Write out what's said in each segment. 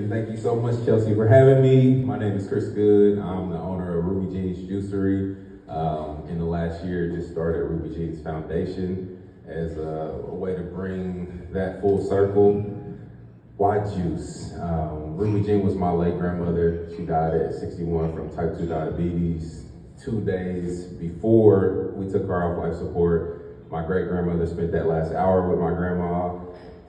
Thank you so much, Chelsea, for having me. My name is Chris Goode. I'm the owner of Ruby Jeans Juicery. In the last year, just started Ruby Jeans Foundation as a way to bring that full circle. Why juice? Ruby Jean was my late grandmother. She died at 61 from type 2 diabetes. 2 days before we took her off life support, my great grandmother spent that last hour with my grandma,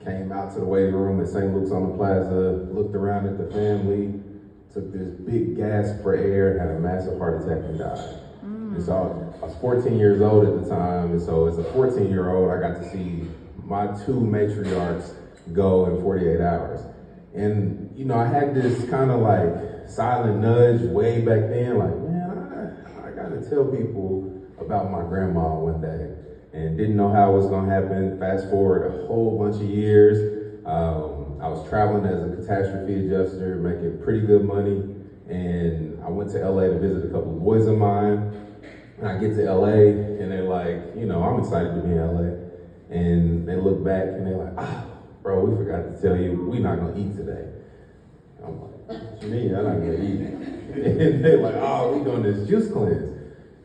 came out to the waiting room at St. Luke's on the Plaza, looked around at the family, took this big gasp for air, had a massive heart attack and died. And so I was 14 years old at the time, and so as a 14-year-old, I got to see my two matriarchs go in 48 hours. And, you know, I had this kind of like silent nudge way back then, like, man, I gotta tell people about my grandma one day. And didn't know how it was gonna happen. Fast forward a whole bunch of years. I was traveling as a catastrophe adjuster, making pretty good money. And I went to LA to visit a couple of boys of mine. And I get to LA and they're like, you know, I'm excited to be in LA. And they look back and they're like, bro, we forgot to tell you, we're not gonna eat today. I'm like, what you mean, I'm not gonna eat? And they're like, we're doing this juice cleanse.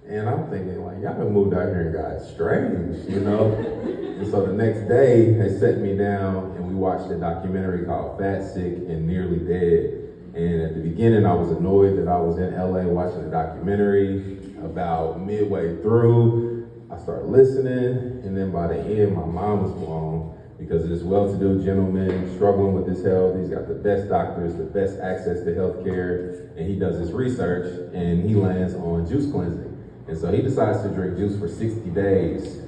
And I'm thinking, like, y'all done moved out here and got strange, you know? And so the next day, they set me down and we watched a documentary called Fat, Sick, and Nearly Dead. And at the beginning, I was annoyed that I was in LA watching a documentary. About midway through, I started listening, and then by the end, my mind was blown because this well-to-do gentleman struggling with his health. He's got the best doctors, the best access to healthcare, and he does his research, and he lands on juice cleansing. And so he decides to drink juice for 60 days.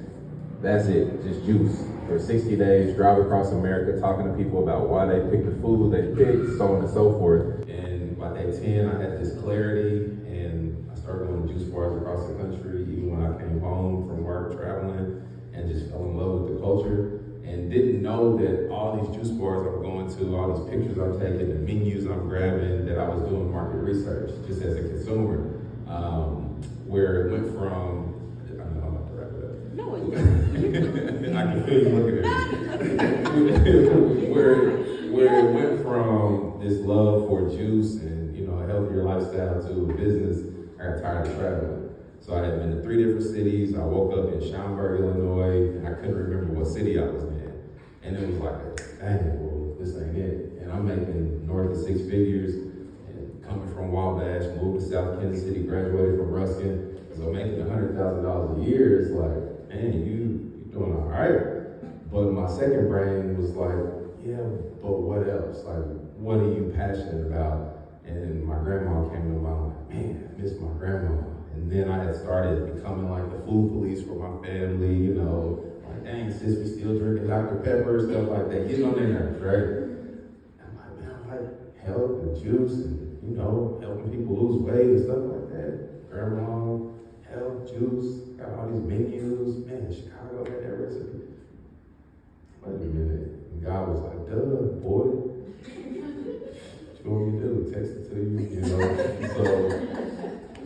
That's it, just juice. For 60 days, drive across America, talking to people about why they picked the food they picked, so on and so forth. And by day 10, I had this clarity, and I started going to juice bars across the country, even when I came home from work, traveling, and just fell in love with the culture. And didn't know that all these juice bars I'm going to, all these pictures I'm taking, the menus I'm grabbing, that I was doing market research, just as a consumer. Where it went from, I know I'm about to wrap it up. No, I can feel you looking at me. where it went from this love for juice and, you know, a healthier lifestyle to a business, I got tired of traveling. So I had been to 3 different cities. I woke up in Schaumburg, Illinois, and I couldn't remember what city I was in. And it was like, dang, well, this ain't it. And I'm making north of 6 figures. Coming from Wabash, moved to South Kansas City, graduated from Ruskin. So making $100,000 a year is like, man, you doing all right. But my second brain was like, yeah, but what else? Like, what are you passionate about? And my grandma came to mind, like, man, I miss my grandma. And then I had started becoming like the food police for my family, you know, like, dang, sis, we still drinking Dr. Pepper, stuff like that, getting on their nerves, right? I'm like, man, I like health and juice and, you know, helping people lose weight and stuff like that. Grandma, health, juice, got all these menus. Man, Chicago had that recipe. Wait a minute. And God was like, duh, boy. What you want me to do? Text it to you, you know? So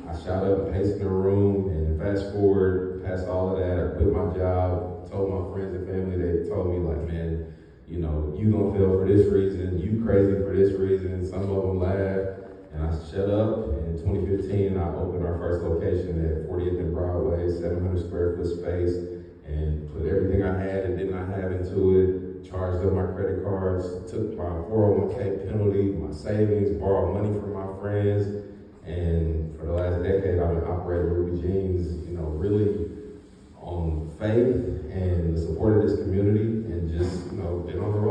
I shot up and paced in the room, and fast forward, past all of that, I quit my job, told my friends and family, they told me like, man, you know, you gonna fail for this reason, you crazy for this reason. Some of them laughed. And I shut up. In 2015, I opened our first location at 40th and Broadway, 700 square foot space, and put everything I had and did not have into it, charged up my credit cards, took my 401k penalty, my savings, borrowed money from my friends, and for the last decade, I've been operating Ruby Jeans, you know, really on faith and the support of this community, and just, you know, been on the road